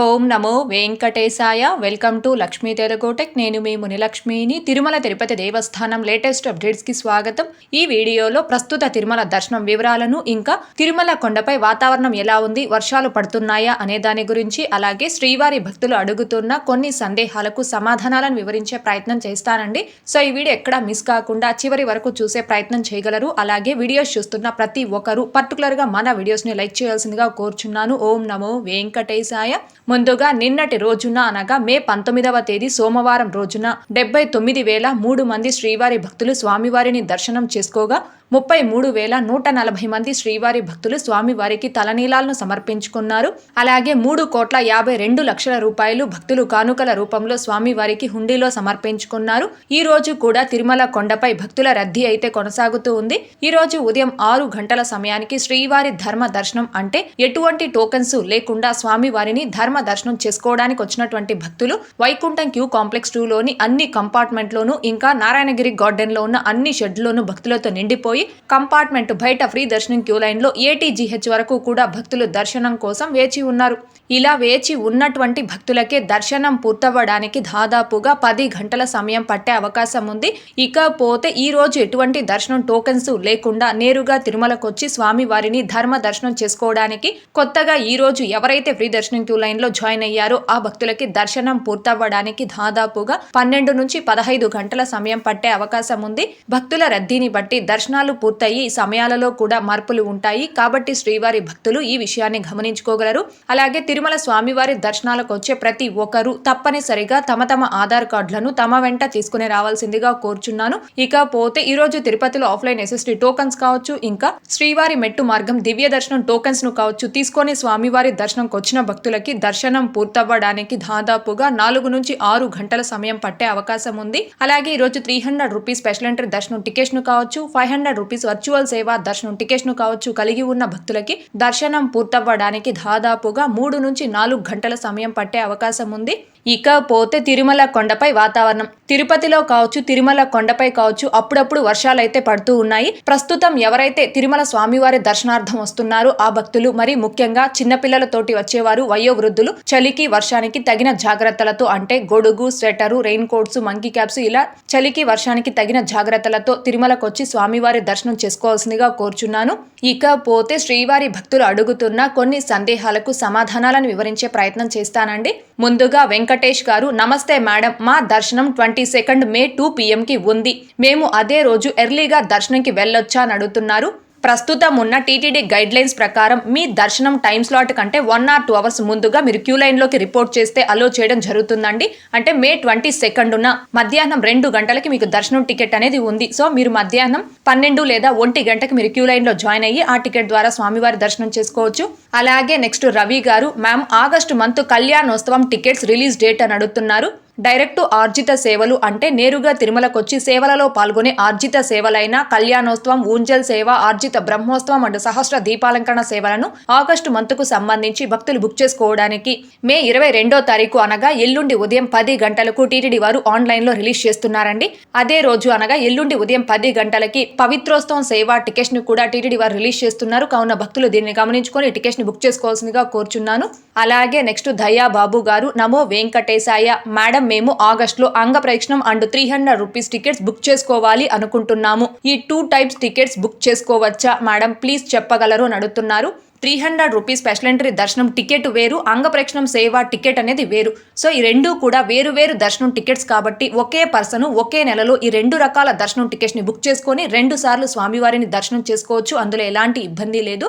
ఓం నమో వెంకటేశాయ. Welcome to Lakshmi Telugu Tech. నేను మీ మునిలక్ష్మిని. తిరుమల తిరుపతి దేవస్థానం లేటెస్ట్ అప్డేట్స్ కి స్వాగతం. ఈ వీడియోలో ప్రస్తుత తిరుమల దర్శనం వివరాలను, ఇంకా తిరుమల కొండపై వాతావరణం ఎలా ఉంది, వర్షాలు పడుతున్నాయా అనే దాని గురించి, అలాగే శ్రీవారి భక్తులు అడుగుతున్న కొన్ని సందేహాలకు సమాధానాలను వివరించే ప్రయత్నం చేస్తానండి. సో ఈ వీడియో ఎక్కడా మిస్ కాకుండా చివరి వరకు చూసే ప్రయత్నం చేయగలరు. అలాగే వీడియోస్ చూస్తున్న ప్రతి ఒక్కరూ పర్టికులర్ గా మన వీడియోస్ ని లైక్ చేయాల్సిందిగా కోరుచున్నాను. ఓం నమో వెంకటేశాయ. ముందుగా నిన్నటి రోజున అనగా మే 19వ తేదీ సోమవారం రోజున 79,003 మంది శ్రీవారి భక్తులు స్వామివారిని దర్శనం చేసుకోగా 33,140 మంది శ్రీవారి భక్తులు స్వామివారికి తలనీలాలను సమర్పించుకున్నారు. అలాగే 3,52,00,000 రూపాయలు భక్తులు కానుకల రూపంలో స్వామివారికి హుండీలో సమర్పించుకున్నారు. ఈ రోజు కూడా తిరుమల కొండపై భక్తుల రద్దీ అయితే కొనసాగుతూ ఉంది. ఈ రోజు ఉదయం 6 గంటల సమయానికి శ్రీవారి ధర్మ దర్శనం అంటే ఎటువంటి టోకెన్స్ లేకుండా స్వామివారిని ధర్మ దర్శనం చేసుకోవడానికి వచ్చినటువంటి భక్తులు వైకుంఠం క్యూ కాంప్లెక్స్ 2లోని అన్ని కంపార్ట్మెంట్లోనూ, ఇంకా నారాయణగిరి గార్డెన్ లో ఉన్న అన్ని షెడ్లోనూ భక్తులతో నిండిపోయి కంపార్ట్మెంట్ బయట ఫ్రీ దర్శనం క్యూ లైన్ లో ATGH వరకు కూడా భక్తులు దర్శనం కోసం వేచి ఉన్నారు. ఇలా వేచి ఉన్నటువంటి భక్తులకే దర్శనం పూర్తవ్వడానికి దాదాపుగా 10 గంటల సమయం పట్టే అవకాశం ఉంది. ఇకపోతే ఈ రోజు ఎటువంటి దర్శనం టోకెన్స్ లేకుండా నేరుగా తిరుమలకు వచ్చి స్వామి వారిని ధర్మ దర్శనం చేసుకోవడానికి కొత్తగా ఈ రోజు ఎవరైతే ఫ్రీ దర్శనం క్యూ లైన్ లో జాయిన్ అయ్యారో ఆ భక్తులకి దర్శనం పూర్తవ్వడానికి దాదాపుగా 12 నుంచి 15 గంటల సమయం పట్టే అవకాశం ఉంది. భక్తుల రద్దీని బట్టి దర్శనాలు పూర్తయి సమయాలలో కూడా మార్పులు ఉంటాయి. కాబట్టి శ్రీవారి భక్తులు ఈ విషయాన్ని గమనించుకోగలరు. అలాగే తిరుమల స్వామివారి దర్శనాలకు వచ్చే ప్రతి ఒక్కరూ తప్పనిసరిగా తమ ఆధార్ కార్డులను తమ వెంట తీసుకుని రావాల్సిందిగా కోరుచున్నాను. ఇకపోతే ఈ రోజు తిరుపతిలో ఆఫ్లైన్ SST టోకన్స్ కావచ్చు, ఇంకా శ్రీవారి మెట్టు మార్గం దివ్య దర్శనం టోకన్స్ ను కావచ్చు తీసుకొని స్వామివారి దర్శనంకి వచ్చిన భక్తులకి దర్శనం పూర్తవ్వడానికి దాదాపుగా 4 నుంచి 6 గంటల సమయం పట్టే అవకాశం ఉంది. అలాగే ఈ రోజు 300 రూపీస్ స్పెషల్ ఎంట్రీ దర్శనం టికెట్స్ ను కావచ్చు, 500 రూపీస్ వర్చువల్ సేవా దర్శనం టికెట్స్ ను కావచ్చు కలిగి ఉన్న భక్తులకి దర్శనం పూర్తవ్వడానికి దాదాపుగా 3 నుంచి 4 గంటల సమయం పట్టే అవకాశం ఉంది. ఇకపోతే తిరుమల కొండపై వాతావరణం తిరుపతిలో కావచ్చు, తిరుమల కొండపై కావచ్చు అప్పుడప్పుడు వర్షాలు అయితే పడుతూ ఉన్నాయి. ప్రస్తుతం ఎవరైతే తిరుమల స్వామివారి దర్శనార్థం వస్తున్నారో ఆ భక్తులు, మరి ముఖ్యంగా చిన్నపిల్లలతోటి వచ్చేవారు, వయోవృద్ధులు చలికి వర్షానికి తగిన జాగ్రత్తలతో అంటే గొడుగు, sweater, rain coats, monkey caps ఇలా చలికి వర్షానికి తగిన జాగ్రత్తలతో తిరుమలకు వచ్చి స్వామివారి దర్శనం చేసుకోవాల్సిందిగా కోరుచున్నాను. ఇకపోతే శ్రీవారి భక్తులు అడుగుతున్న కొన్ని సందేహాలకు సమాధానాలను వివరించే ప్రయత్నం చేస్తానండి. ముందుగా వెంకటేష్ గారు, నమస్తే మేడం, మా దర్శనం 22 మే 2 PM కి ఉంది. మేము అదే రోజు ఎర్లీగా దర్శనంకి వెళ్ళొచ్చా అని అడుగుతున్నారు. ప్రస్తుతం ఉన్న TTD గైడ్ లైన్స్ ప్రకారం మీ దర్శనం టైం స్లాట్ కంటే 1 or 2 అవర్స్ ముందుగా మీరు క్యూ లైన్ లోకి రిపోర్ట్ చేస్తే అలో చేయడం జరుగుతుందండి. అంటే మే 22న మధ్యాహ్నం 2 గంటలకి మీకు దర్శనం టికెట్ అనేది ఉంది. సో మీరు మధ్యాహ్నం 12 లేదా 1 గంటకి మీరు క్యూ లైన్ లో జాయిన్ అయ్యి ఆ టికెట్ ద్వారా స్వామివారి దర్శనం చేసుకోవచ్చు. అలాగే నెక్స్ట్ రవి గారు, మ్యామ్ ఆగస్టు మంత్ కళ్యాణోత్సవం టికెట్స్ రిలీజ్ డేట్ అని అడుగుతున్నారు. డైరెక్ట్ ఆర్జిత సేవలు అంటే నేరుగా తిరుమలకు వచ్చి సేవలలో పాల్గొనే ఆర్జిత సేవలైన కళ్యాణోత్సవం, ఊంజల్ సేవ, ఆర్జిత బ్రహ్మోత్సవం అండ్ సహస్ర దీపాలంకరణ సేవలను ఆగస్టు మంత్ కు సంబంధించి భక్తులు బుక్ చేసుకోవడానికి మే 22వ తారీఖు అనగా ఎల్లుండి ఉదయం 10 గంటలకు TTD వారు ఆన్లైన్ లో రిలీజ్ చేస్తున్నారండి. అదే రోజు అనగా ఎల్లుండి ఉదయం 10 గంటలకి పవిత్రోత్సవం సేవ టికెట్స్ ను కూడా TTD వారు రిలీజ్ చేస్తున్నారు. కావున భక్తులు దీన్ని గమనించుకొని టికెట్స్ ని బుక్ చేసుకోవాల్సిందిగా కోరుచున్నాను. అలాగే నెక్స్ట్ దయా బాబు గారు, నమో వెంకటేశాయ, మేడం మేము ఆగస్టులో అంగ ప్రదక్షిణం అండ్ 300 రూపీస్ టికెట్స్ బుక్ చేసుకోవాలి అనుకుంటున్నాము. ఈ 2 టైప్స్ టికెట్స్ బుక్ చేసుకోవచ్చా మేడం, ప్లీజ్ చెప్పగలరు అని అడుగుతున్నారు. 300 రూపీస్ స్పెషల్ ఎంట్రీ దర్శనం టికెట్ వేరు, అంగ ప్రదక్షిణం సేవ టికెట్ అనేది వేరు. సో ఈ రెండు కూడా వేరు దర్శనం టికెట్స్ కాబట్టి ఒకే పర్సన్ ఒకే నెలలో ఈ 2 రకాల దర్శనం టికెట్స్ ని బుక్ చేసుకొని 2 సార్లు స్వామివారిని దర్శనం చేసుకోవచ్చు. అందులో ఎలాంటి ఇబ్బంది లేదు.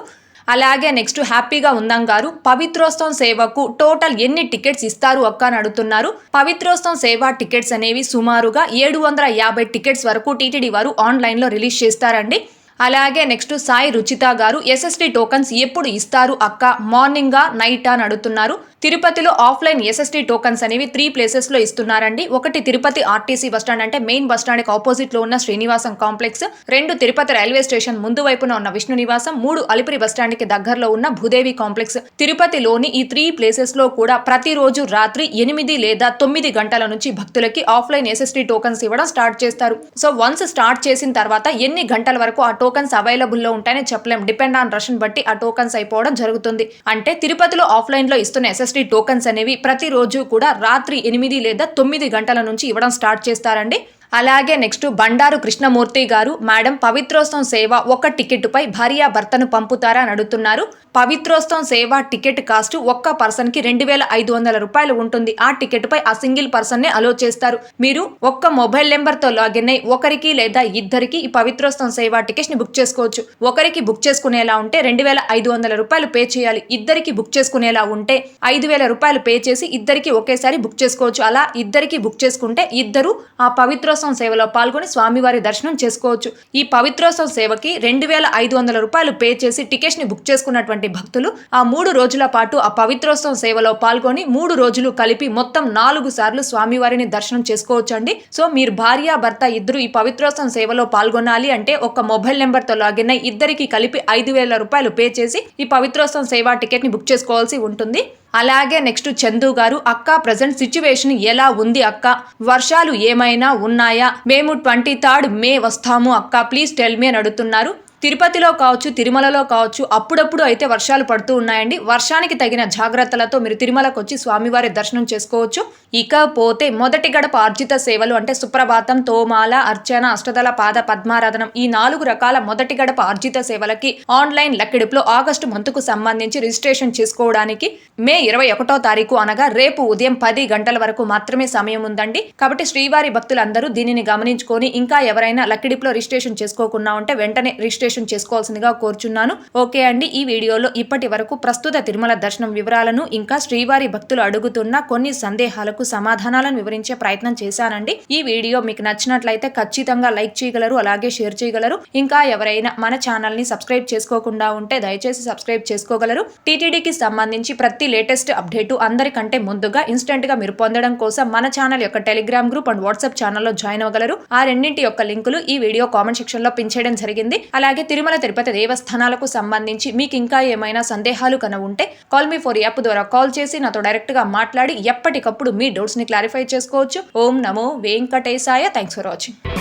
అలాగే నెక్స్ట్ హ్యాపీగా ఉందాం గారు, పవిత్రోత్సవం సేవకు టోటల్ ఎన్ని టికెట్స్ ఇస్తారు అక్క అని అడుగుతున్నారు. పవిత్రోత్సవం సేవ టికెట్స్ అనేవి సుమారుగా 750 టికెట్స్ వరకు TTD వారు ఆన్లైన్ లో రిలీజ్ చేస్తారండి. అలాగే నెక్స్ట్ సాయి రుచిత గారు, SST టోకన్స్ ఎప్పుడు ఇస్తారు అక్క, మార్నింగా నైటా అని అడుగుతున్నారు. తిరుపతిలో ఆఫ్లైన్ SST టోకన్స్ అనేవి 3 ప్లేసెస్ లో ఇస్తున్నారండి. ఒకటి తిరుపతి RTC బస్టాండ్ అంటే మెయిన్ బస్టాండ్ కి ఆపోజిట్ లో ఉన్న Srinivasam complex, 2 Tirupati railway station ముందు వైపున ఉన్న విష్ణు నివాసం, 3 అలిపిరి బస్టాండ్ కి దగ్గరలో ఉన్న భూదేవి కాంప్లెక్స్. తిరుపతిలోని ఈ 3 ప్లేసెస్ లో కూడా ప్రతిరోజు రాత్రి 8 లేదా 9 గంటల నుంచి భక్తులకి ఆఫ్లైన్ SST టోకన్స్ ఇవ్వడం స్టార్ట్ చేస్తారు. సో వన్స్ స్టార్ట్ చేసిన తర్వాత ఎన్ని గంటల వరకు ఆ టోకన్స్ అవైలబుల్లో ఉంటాయని చెప్పలేం. డిపెండ్ ఆన్ రష్ బట్టి ఆ టోకన్స్ అయిపోవడం జరుగుతుంది. అంటే తిరుపతిలో ఆఫ్లైన్ లో ఇస్తున్న SSD టోకన్స్ అనేవి ప్రతిరోజు కూడా రాత్రి 8 లేదా 9 గంటల నుంచి ఇవ్వడం స్టార్ట్ చేస్తారండి. అలాగే నెక్స్ట్ బండారు కృష్ణమూర్తి గారు, మేడం పవిత్రోత్సవం సేవ ఒక టికెట్ పై భార్యాభర్తను పంపుతారా అని అడుగుతున్నారు. పవిత్రోత్సవం సేవ టికెట్ కాస్ట్ ఒక్క పర్సన్ కి 2500 రూపాయలు ఉంటుంది. ఆ టికెట్ పై ఆ సింగిల్ పర్సన్ నే అలో చేస్తారు. మీరు ఒక్క మొబైల్ నెంబర్ తో లాగిన్ అయి ఒకరికి లేదా ఇద్దరికి ఈ పవిత్రోత్సవం సేవ టికెట్స్ ని బుక్ చేసుకోవచ్చు. ఒకరికి బుక్ చేసుకునేలా ఉంటే 2500 రూపాయలు పే చేయాలి. ఇద్దరికి బుక్ చేసుకునేలా ఉంటే 5000 రూపాయలు పే చేసి ఇద్దరికి ఒకేసారి బుక్ చేసుకోవచ్చు. అలా ఇద్దరికి బుక్ చేసుకుంటే ఇద్దరు ఆ పవిత్రోత్సవం సేవలో పాల్గొని స్వామివారి దర్శనం చేసుకోవచ్చు. ఈ పవిత్రోత్సవం సేవకి 2500 రూపాయలు పే చేసి టికెట్స్ ని బుక్ చేసుకున్నటువంటి భక్తులు ఆ 3 రోజుల పాటు ఆ పవిత్రోత్సవం సేవలో పాల్గొని 3 రోజులు కలిపి మొత్తం 4 సార్లు స్వామివారిని దర్శనం చేసుకోవచ్చండి. సో మీరు భార్య భర్త ఇద్దరు ఈ పవిత్రోత్సవం సేవలో పాల్గొనాలి అంటే ఒక మొబైల్ నెంబర్ తో లాగిన్ అయి ఇద్దరికి కలిపి 5000 రూపాయలు పే చేసి ఈ పవిత్రోత్సవం సేవ టికెట్ ని బుక్ చేసుకోవాల్సి ఉంటుంది. అలాగే నెక్స్ట్ చందు గారు, అక్క ప్రజెంట్ సిచ్యువేషన్ ఎలా ఉంది అక్క, వర్షాలు ఏమైనా ఉన్నాయా, మేము 23rd మే వస్తాము అక్క, ప్లీజ్ టెల్ మీ అని అడుగుతున్నారు. తిరుపతిలో కావచ్చు, తిరుమలలో కావచ్చు అప్పుడప్పుడు అయితే వర్షాలు పడుతూ ఉన్నాయండి. వర్షానికి తగిన జాగ్రత్తలతో మీరు తిరుమలకు వచ్చి స్వామివారి దర్శనం చేసుకోవచ్చు. ఇకపోతే మొదటి గడప ఆర్జిత సేవలు అంటే సుప్రభాతం, తోమాల, అర్చన, అష్టదళ పాద పద్మారాధనం ఈ 4 రకాల మొదటి గడప ఆర్జిత సేవలకి ఆన్లైన్ లెక్కిడిపులో ఆగస్టు మంత్కు సంబంధించి రిజిస్ట్రేషన్ చేసుకోవడానికి మే 21వ తారీఖు అనగా రేపు ఉదయం 10 గంటల వరకు మాత్రమే సమయం ఉందండి. కాబట్టి శ్రీవారి భక్తులందరూ దీనిని గమనించుకొని ఇంకా ఎవరైనా లెక్కిడిపులో రిజిస్ట్రేషన్ చేసుకోకుండా ఉంటే వెంటనే రిజిస్ట్రేషన్ చేసుకోవాల్సిందిగా కోరుచున్నాను. ఓకే అండి, ఈ వీడియోలో ఇప్పటి వరకు ప్రస్తుత తిరుమల దర్శనం వివరాలను ఇంకా శ్రీవారి భక్తులు అడుగుతున్న కొన్ని సందేహాలకు సమాధానాలను వివరించే ప్రయత్నం చేశానండి. ఈ వీడియో మీకు నచ్చినట్లయితే ఖచ్చితంగా లైక్ చేయగలరు, అలాగే షేర్ చేయగలరు. ఇంకా ఎవరైనా మన ఛానల్ ని సబ్స్క్రైబ్ చేసుకోకుండా ఉంటే దయచేసి సబ్స్క్రైబ్ చేసుకోగలరు. టీటీడీకి సంబంధించి ప్రతి లేటెస్ట్ అప్డేటు అందరికంటే ముందుగా ఇన్స్టెంట్ గా మీరు పొందడం కోసం మన ఛానల్ యొక్క టెలిగ్రామ్ గ్రూప్ అండ్ వాట్సాప్ ఛానల్లో జాయిన్ అవ్వగలరు. ఆ రెండింటి యొక్క లింకులు ఈ వీడియో కామెంట్ సెక్షన్ లో పిన్ చేయడం జరిగింది. అలాగే తిరుమల తిరుపతి దేవస్థానాలకు సంబంధించి మీకు ఇంకా ఏమైనా సందేహాలు కన ఉంటే కాల్ మీ ఫర్ యాప్ ద్వారా కాల్ చేసి నాతో డైరెక్ట్ గా మాట్లాడి ఎప్పటికప్పుడు మీ డౌట్స్ ని క్లారిఫై చేసుకోవచ్చు. ఓం నమో వెంకటేశాయ. Thanks for watching.